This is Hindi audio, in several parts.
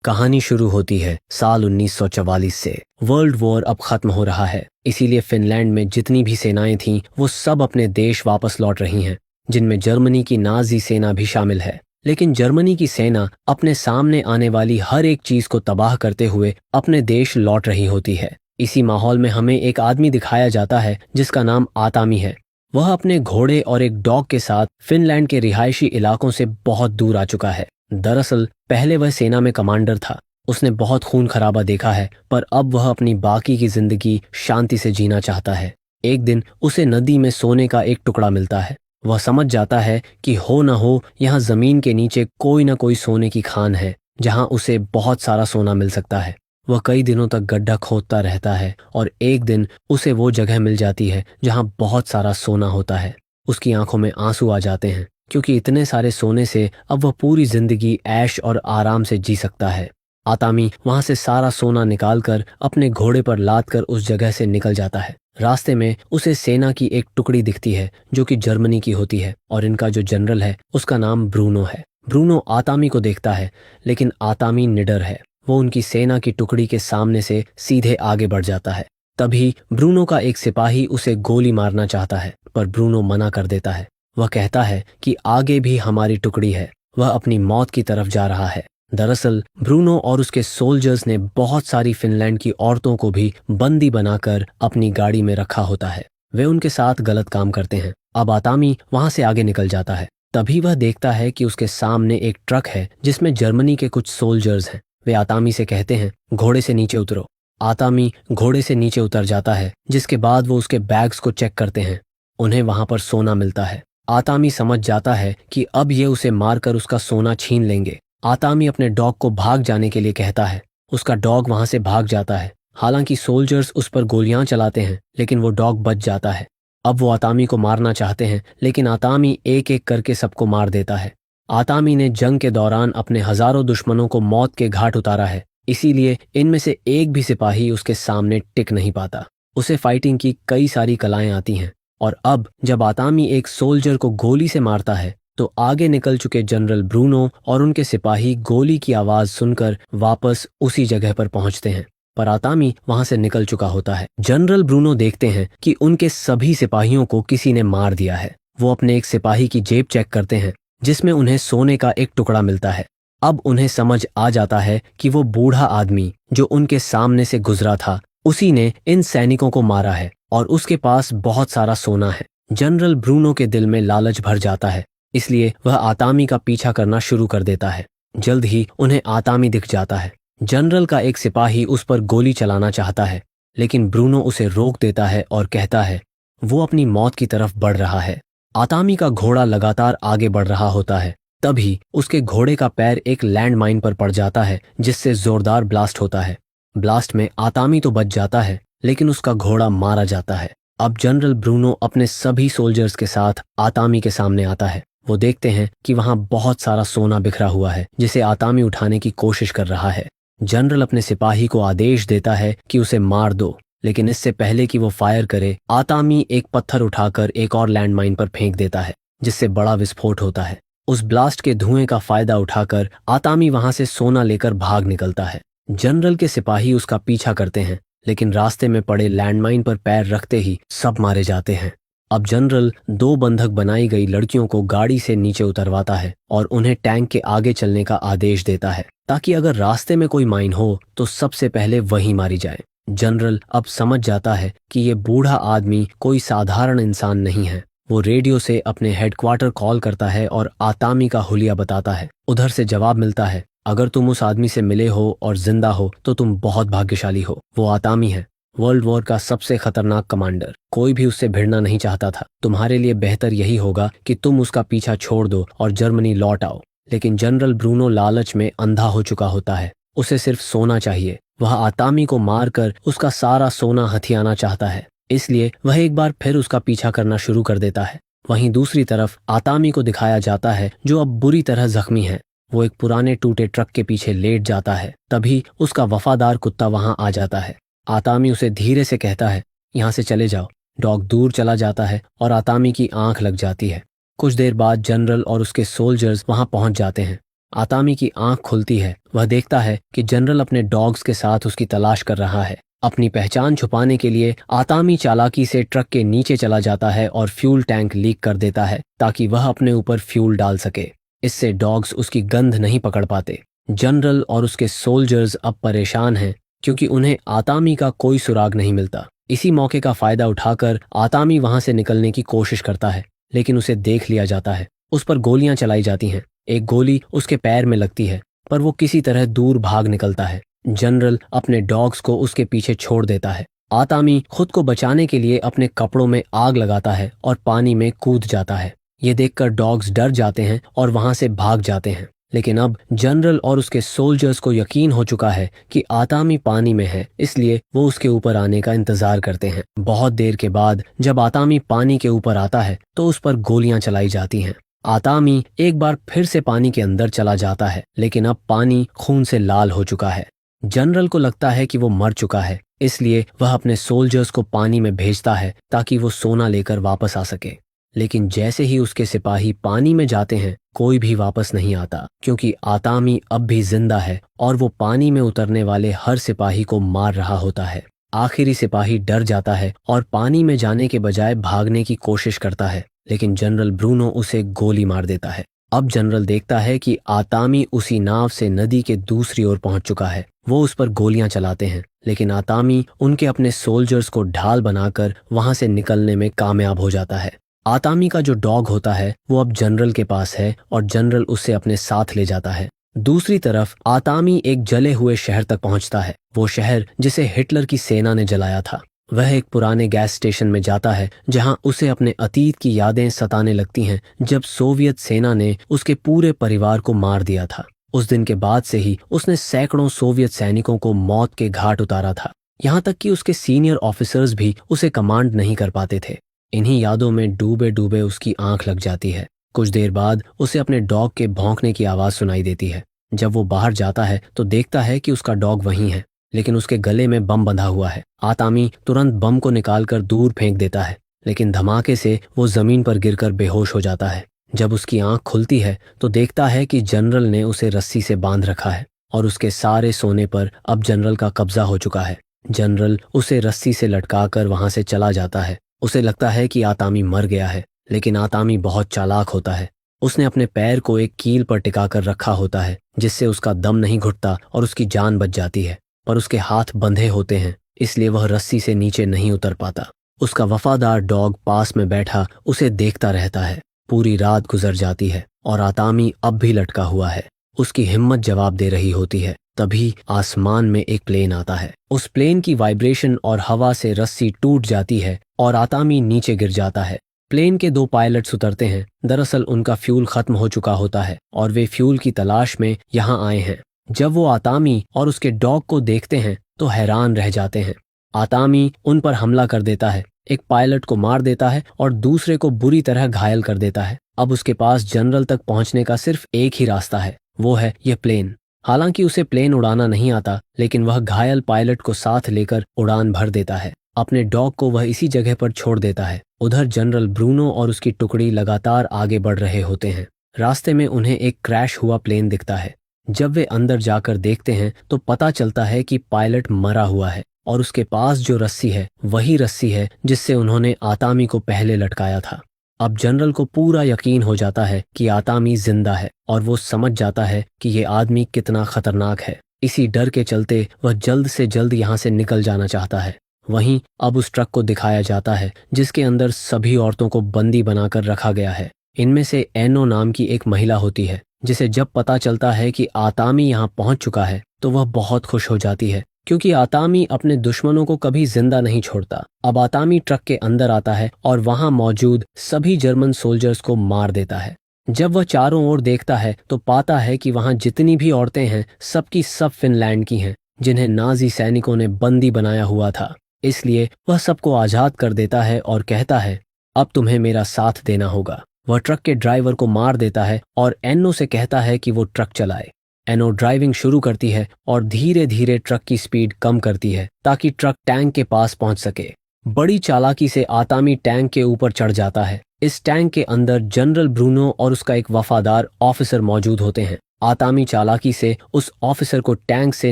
कहानी शुरू होती है साल 1944 से। वर्ल्ड वॉर अब खत्म हो रहा है, इसीलिए फिनलैंड में जितनी भी सेनाएं थीं वो सब अपने देश वापस लौट रही हैं, जिनमें जर्मनी की नाजी सेना भी शामिल है। लेकिन जर्मनी की सेना अपने सामने आने वाली हर एक चीज को तबाह करते हुए अपने देश लौट रही होती है। इसी माहौल में हमें एक आदमी दिखाया जाता है जिसका नाम आतामी है। वह अपने घोड़े और एक डॉग के साथ फिनलैंड के रिहायशी इलाकों से बहुत दूर आ चुका है। दरअसल पहले वह सेना में कमांडर था, उसने बहुत खून खराबा देखा है, पर अब वह अपनी बाकी की जिंदगी शांति से जीना चाहता है। एक दिन उसे नदी में सोने का एक टुकड़ा मिलता है। वह समझ जाता है कि हो न हो यहाँ जमीन के नीचे कोई न कोई सोने की खान है जहाँ उसे बहुत सारा सोना मिल सकता है। वह कई दिनों तक गड्ढा खोदता रहता है और एक दिन उसे वो जगह मिल जाती है जहाँ बहुत सारा सोना होता है। उसकी आंखों में आंसू आ जाते हैं, क्योंकि इतने सारे सोने से अब वह पूरी जिंदगी ऐश और आराम से जी सकता है। आतामी वहां से सारा सोना निकालकर अपने घोड़े पर लाद कर उस जगह से निकल जाता है। रास्ते में उसे सेना की एक टुकड़ी दिखती है जो कि जर्मनी की होती है, और इनका जो जनरल है उसका नाम ब्रूनो है। ब्रूनो आतामी को देखता है, लेकिन आतामी निडर है। वो उनकी सेना की टुकड़ी के सामने से सीधे आगे बढ़ जाता है। तभी ब्रूनो का एक सिपाही उसे गोली मारना चाहता है, पर ब्रूनो मना कर देता है। वह कहता है कि आगे भी हमारी टुकड़ी है, वह अपनी मौत की तरफ जा रहा है। दरअसल ब्रूनो और उसके सोल्जर्स ने बहुत सारी फिनलैंड की औरतों को भी बंदी बनाकर अपनी गाड़ी में रखा होता है। वे उनके साथ गलत काम करते हैं। अब आतामी वहां से आगे निकल जाता है। तभी वह देखता है कि उसके सामने एक ट्रक है जिसमें जर्मनी के कुछ सोल्जर्स हैं। वे आतामी से कहते हैं, घोड़े से नीचे उतरो। आतामी घोड़े से नीचे उतर जाता है, जिसके बाद वो उसके बैग्स को चेक करते हैं। उन्हें वहां पर सोना मिलता है। आतामी समझ जाता है कि अब ये उसे मारकर उसका सोना छीन लेंगे। आतामी अपने डॉग को भाग जाने के लिए कहता है। उसका डॉग वहां से भाग जाता है। हालांकि सोल्जर्स उस पर गोलियां चलाते हैं, लेकिन वो डॉग बच जाता है। अब वो आतामी को मारना चाहते हैं, लेकिन आतामी एक एक करके सबको मार देता है। आतामी ने जंग के दौरान अपने हजारों दुश्मनों को मौत के घाट उतारा है, इसीलिए इनमें से एक भी सिपाही उसके सामने टिक नहीं पाता। उसे फाइटिंग की कई सारी कलाएं आती हैं, और अब जब आतामी एक सोल्जर को गोली से मारता है तो आगे निकल चुके जनरल ब्रूनो और उनके सिपाही गोली की आवाज सुनकर वापस उसी जगह पर पहुंचते हैं, पर आतामी वहां से निकल चुका होता है। जनरल ब्रूनो देखते हैं कि उनके सभी सिपाहियों को किसी ने मार दिया है। वो अपने एक सिपाही की जेब चेक करते हैं, जिसमें उन्हें सोने का एक टुकड़ा मिलता है। अब उन्हें समझ आ जाता है कि वो बूढ़ा आदमी जो उनके सामने से गुजरा था, उसी ने इन सैनिकों को मारा है और उसके पास बहुत सारा सोना है। जनरल ब्रूनो के दिल में लालच भर जाता है, इसलिए वह आतामी का पीछा करना शुरू कर देता है। जल्द ही उन्हें आतामी दिख जाता है। जनरल का एक सिपाही उस पर गोली चलाना चाहता है, लेकिन ब्रूनो उसे रोक देता है और कहता है वो अपनी मौत की तरफ बढ़ रहा है। आतामी का घोड़ा लगातार आगे बढ़ रहा होता है। तभी उसके घोड़े का पैर एक लैंडमाइन पर पड़ जाता है, जिससे जोरदार ब्लास्ट होता है। ब्लास्ट में आतामी तो बच जाता है, लेकिन उसका घोड़ा मारा जाता है। अब जनरल ब्रूनो अपने सभी सोल्जर्स के साथ आतामी के सामने आता है। वो देखते हैं कि वहां बहुत सारा सोना बिखरा हुआ है, जिसे आतामी उठाने की कोशिश कर रहा है। जनरल अपने सिपाही को आदेश देता है कि उसे मार दो, लेकिन इससे पहले कि वो फायर करे, आतामी एक पत्थर उठाकर एक और लैंडमाइन पर फेंक देता है, जिससे बड़ा विस्फोट होता है। उस ब्लास्ट के धुएं का फायदा उठाकर आतामी वहां से सोना लेकर भाग निकलता है। जनरल के सिपाही उसका पीछा करते हैं, लेकिन रास्ते में पड़े लैंडमाइन पर पैर रखते ही सब मारे जाते हैं। अब जनरल 2 बंधक बनाई गई लड़कियों को गाड़ी से नीचे उतरवाता है और उन्हें टैंक के आगे चलने का आदेश देता है, ताकि अगर रास्ते में कोई माइन हो तो सबसे पहले वही मारी जाए। जनरल अब समझ जाता है कि ये बूढ़ा आदमी कोई साधारण इंसान नहीं है। वो रेडियो से अपने हेडक्वार्टर कॉल करता है और आतामी का हुलिया बताता है। उधर से जवाब मिलता है, अगर तुम उस आदमी से मिले हो और जिंदा हो तो तुम बहुत भाग्यशाली हो। वो आतामी है, वर्ल्ड वॉर का सबसे खतरनाक कमांडर। कोई भी उससे भिड़ना नहीं चाहता था। तुम्हारे लिए बेहतर यही होगा कि तुम उसका पीछा छोड़ दो और जर्मनी लौट आओ। लेकिन जनरल ब्रूनो लालच में अंधा हो चुका होता है। उसे सिर्फ सोना चाहिए। वह आतामी को मारकर उसका सारा सोना हथियाना चाहता है, इसलिए वह एक बार फिर उसका पीछा करना शुरू कर देता है। वहीं दूसरी तरफ आतामी को दिखाया जाता है, जो अब बुरी तरह जख्मी है। वो एक पुराने टूटे ट्रक के पीछे लेट जाता है। तभी उसका वफादार कुत्ता वहां आ जाता है। आतामी उसे धीरे से कहता है, यहाँ से चले जाओ। डॉग दूर चला जाता है और आतामी की आंख लग जाती है। कुछ देर बाद जनरल और उसके सोल्जर्स वहां पहुंच जाते हैं। आतामी की आंख खुलती है। वह देखता है कि जनरल अपने डॉग्स के साथ उसकी तलाश कर रहा है। अपनी पहचान छुपाने के लिए आतामी चालाकी से ट्रक के नीचे चला जाता है और फ्यूल टैंक लीक कर देता है ताकि वह अपने ऊपर फ्यूल डाल सके। इससे डॉग्स उसकी गंध नहीं पकड़ पाते। जनरल और उसके सोल्जर्स अब परेशान हैं क्योंकि उन्हें आतामी का कोई सुराग नहीं मिलता। इसी मौके का फायदा उठाकर आतामी वहां से निकलने की कोशिश करता है, लेकिन उसे देख लिया जाता है। उस पर गोलियां चलाई जाती हैं। एक गोली उसके पैर में लगती है, पर वो किसी तरह दूर भाग निकलता है। जनरल अपने डॉग्स को उसके पीछे छोड़ देता है। आतामी खुद को बचाने के लिए अपने कपड़ों में आग लगाता है और पानी में कूद जाता है। ये देखकर डॉग्स डर जाते हैं और वहां से भाग जाते हैं। लेकिन अब जनरल और उसके सोल्जर्स को यकीन हो चुका है कि आतामी पानी में है, इसलिए वो उसके ऊपर आने का इंतजार करते हैं। बहुत देर के बाद जब आतामी पानी के ऊपर आता है तो उस पर गोलियां चलाई जाती हैं। आतामी एक बार फिर से पानी के अंदर चला जाता है, लेकिन अब पानी खून से लाल हो चुका है। जनरल को लगता है कि वो मर चुका है, इसलिए वह अपने सोल्जर्स को पानी में भेजता है ताकि वो सोना लेकर वापस आ सके। लेकिन जैसे ही उसके सिपाही पानी में जाते हैं, कोई भी वापस नहीं आता, क्योंकि आतामी अब भी जिंदा है और वो पानी में उतरने वाले हर सिपाही को मार रहा होता है। आखिरी सिपाही डर जाता है और पानी में जाने के बजाय भागने की कोशिश करता है, लेकिन जनरल ब्रूनो उसे गोली मार देता है। अब जनरल देखता है कि आतामी उसी नाव से नदी के दूसरी ओर पहुंच चुका है। वो उस पर गोलियां चलाते हैं, लेकिन आतामी उनके अपने सोल्जर्स को ढाल बनाकर वहां से निकलने में कामयाब हो जाता है। आतामी का जो डॉग होता है वो अब जनरल के पास है और जनरल उसे अपने साथ ले जाता है। दूसरी तरफ आतामी एक जले हुए शहर तक पहुंचता है, वो शहर जिसे हिटलर की सेना ने जलाया था। वह एक पुराने गैस स्टेशन में जाता है जहां उसे अपने अतीत की यादें सताने लगती हैं, जब सोवियत सेना ने उसके पूरे परिवार को मार दिया था। उस दिन के बाद से ही उसने सैकड़ों सोवियत सैनिकों को मौत के घाट उतारा था। यहाँ तक कि उसके सीनियर ऑफिसर्स भी उसे कमांड नहीं कर पाते थे। इन्हीं यादों में डूबे डूबे उसकी आंख लग जाती है। कुछ देर बाद उसे अपने डॉग के भौंकने की आवाज सुनाई देती है। जब वो बाहर जाता है तो देखता है कि उसका डॉग वहीं है, लेकिन उसके गले में बम बंधा हुआ है। आतामी तुरंत बम को निकालकर दूर फेंक देता है, लेकिन धमाके से वो जमीन पर गिरकर बेहोश हो जाता है। जब उसकी आंख खुलती है तो देखता है कि जनरल ने उसे रस्सी से बांध रखा है और उसके सारे सोने पर अब जनरल का कब्जा हो चुका है। जनरल उसे रस्सी से लटकाकर वहां से चला जाता है। उसे लगता है कि आतामी मर गया है, लेकिन आतामी बहुत चालाक होता है। उसने अपने पैर को एक कील पर टिकाकर रखा होता है, जिससे उसका दम नहीं घुटता और उसकी जान बच जाती है। पर उसके हाथ बंधे होते हैं, इसलिए वह रस्सी से नीचे नहीं उतर पाता। उसका वफादार डॉग पास में बैठा उसे देखता रहता है। पूरी रात गुजर जाती है और आतामी अब भी लटका हुआ है। उसकी हिम्मत जवाब दे रही होती है। तभी आसमान में एक प्लेन आता है। उस प्लेन की वाइब्रेशन और हवा से रस्सी टूट जाती है और आतामी नीचे गिर जाता है। प्लेन के 2 पायलट्स उतरते हैं। दरअसल उनका फ्यूल खत्म हो चुका होता है और वे फ्यूल की तलाश में यहाँ आए हैं। जब वो आतामी और उसके डॉग को देखते हैं तो हैरान रह जाते हैं। आतामी उन पर हमला कर देता है, एक पायलट को मार देता है और दूसरे को बुरी तरह घायल कर देता है। अब उसके पास जनरल तक पहुंचने का सिर्फ एक ही रास्ता है, वो है यह प्लेन। हालांकि उसे प्लेन उड़ाना नहीं आता, लेकिन वह घायल पायलट को साथ लेकर उड़ान भर देता है। अपने डॉग को वह इसी जगह पर छोड़ देता है। उधर जनरल ब्रूनो और उसकी टुकड़ी लगातार आगे बढ़ रहे होते हैं। रास्ते में उन्हें एक क्रैश हुआ प्लेन दिखता है। जब वे अंदर जाकर देखते हैं तो पता चलता है कि पायलट मरा हुआ है और उसके पास जो रस्सी है वही रस्सी है जिससे उन्होंने आतामी को पहले लटकाया था। अब जनरल को पूरा यकीन हो जाता है कि आतामी जिंदा है और वो समझ जाता है कि ये आदमी कितना खतरनाक है। इसी डर के चलते वह जल्द से जल्द यहाँ से निकल जाना चाहता है। वहीं अब उस ट्रक को दिखाया जाता है जिसके अंदर सभी औरतों को बंदी बनाकर रखा गया है। इनमें से एनो नाम की एक महिला होती है, जिसे जब पता चलता है कि आतामी यहाँ पहुंच चुका है तो वह बहुत खुश हो जाती है, क्योंकि आतामी अपने दुश्मनों को कभी जिंदा नहीं छोड़ता। अब आतामी ट्रक के अंदर आता है और वहां मौजूद सभी जर्मन सोल्जर्स को मार देता है। जब वह चारों ओर देखता है तो पाता है कि वहां जितनी भी औरतें हैं सबकी सब फिनलैंड की हैं, जिन्हें नाजी सैनिकों ने बंदी बनाया हुआ था। इसलिए वह सबको आजाद कर देता है और कहता है, अब तुम्हें मेरा साथ देना होगा। वह ट्रक के ड्राइवर को मार देता है और एनो से कहता है कि वो ट्रक चलाए। एनो ड्राइविंग शुरू करती है और धीरे धीरे ट्रक की स्पीड कम करती है ताकि ट्रक टैंक के पास पहुंच सके। बड़ी चालाकी से आतामी टैंक के ऊपर चढ़ जाता है इस टैंक के अंदर जनरल ब्रूनो और उसका एक वफादार ऑफिसर मौजूद होते हैं। आतामी चालाकी से उस ऑफिसर को टैंक से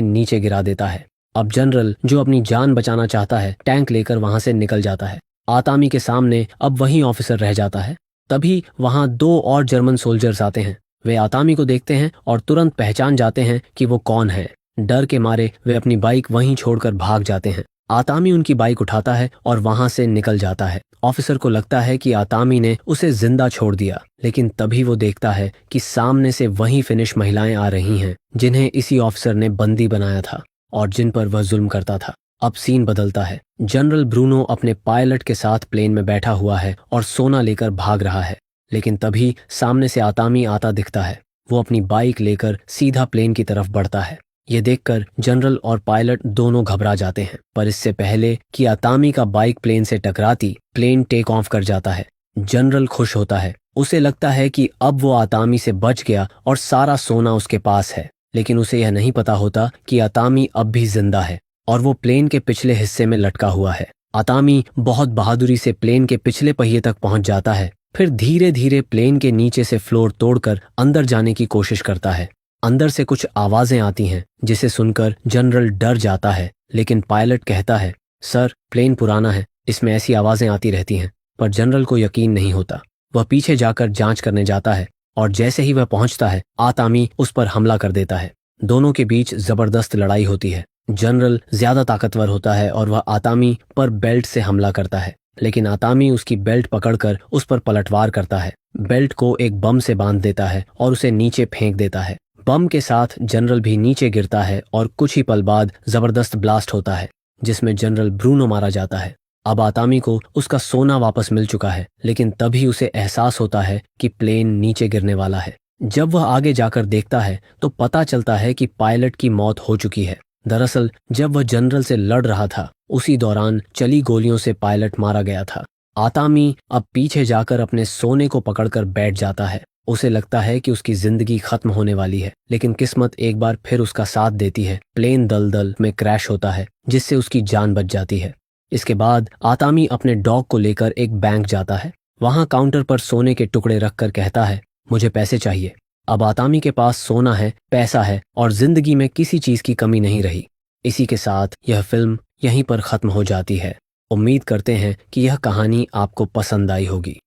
नीचे गिरा देता है। अब जनरल, जो अपनी जान बचाना चाहता है, टैंक लेकर वहां से निकल जाता है। आतामी के सामने अब वही ऑफिसर रह जाता है। तभी वहां 2 और जर्मन सोल्जर्स आते हैं। वे आतामी को देखते हैं और तुरंत पहचान जाते हैं कि वो कौन है। डर के मारे वे अपनी बाइक वहीं छोड़कर भाग जाते हैं। आतामी उनकी बाइक उठाता है और वहां से निकल जाता है। ऑफिसर को लगता है कि आतामी ने उसे जिंदा छोड़ दिया, लेकिन तभी वो देखता है कि सामने से वही फिनिश महिलाएं आ रही हैं जिन्हें इसी ऑफिसर ने बंदी बनाया था और जिन पर वह जुल्म करता था। अब सीन बदलता है। जनरल ब्रूनो अपने पायलट के साथ प्लेन में बैठा हुआ है और सोना लेकर भाग रहा है, लेकिन तभी सामने से आतामी आता दिखता है। वो अपनी बाइक लेकर सीधा प्लेन की तरफ बढ़ता है। ये देखकर जनरल और पायलट दोनों घबरा जाते हैं, पर इससे पहले कि आतामी का बाइक प्लेन से टकराती, प्लेन टेक ऑफ कर जाता है। जनरल खुश होता है। उसे लगता है कि अब वो आतामी से बच गया और सारा सोना उसके पास है, लेकिन उसे यह नहीं पता होता कि आतामी अब भी जिंदा है और वो प्लेन के पिछले हिस्से में लटका हुआ है। आतामी बहुत बहादुरी से प्लेन के पिछले पहिए तक पहुंच जाता है, फिर धीरे धीरे प्लेन के नीचे से फ्लोर तोड़कर अंदर जाने की कोशिश करता है। अंदर से कुछ आवाजें आती हैं जिसे सुनकर जनरल डर जाता है, लेकिन पायलट कहता है, सर, प्लेन पुराना है, इसमें ऐसी आवाजें आती रहती हैं। पर जनरल को यकीन नहीं होता। वह पीछे जाकर जांच करने जाता है और जैसे ही वह पहुंचता है, आतामी उस पर हमला कर देता है। दोनों के बीच जबरदस्त लड़ाई होती है। जनरल ज्यादा ताकतवर होता है और वह आतामी पर बेल्ट से हमला करता है, लेकिन आतामी उसकी बेल्ट पकड़कर उस पर पलटवार करता है। बेल्ट को एक बम से बांध देता है और उसे नीचे फेंक देता है। बम के साथ जनरल भी नीचे गिरता है और कुछ ही पल बाद जबरदस्त ब्लास्ट होता है जिसमें जनरल ब्रूनो मारा जाता है। अब आतामी को उसका सोना वापस मिल चुका है, लेकिन तभी उसे एहसास होता है कि प्लेन नीचे गिरने वाला है। जब वह आगे जाकर देखता है तो पता चलता है कि पायलट की मौत हो चुकी है। दरअसल जब वह जनरल से लड़ रहा था, उसी दौरान चली गोलियों से पायलट मारा गया था। आतामी अब पीछे जाकर अपने सोने को पकड़कर बैठ जाता है। उसे लगता है कि उसकी जिंदगी खत्म होने वाली है, लेकिन किस्मत एक बार फिर उसका साथ देती है। प्लेन दलदल में क्रैश होता है जिससे उसकी जान बच जाती है। इसके बाद आतामी अपने डॉग को लेकर एक बैंक जाता है। वहां काउंटर पर सोने के टुकड़े रखकर कहता है, मुझे पैसे चाहिए। अब आतामी के पास सोना है, पैसा है और जिंदगी में किसी चीज की कमी नहीं रही। इसी के साथ यह फिल्म यहीं पर खत्म हो जाती है। उम्मीद करते हैं कि यह कहानी आपको पसंद आई होगी।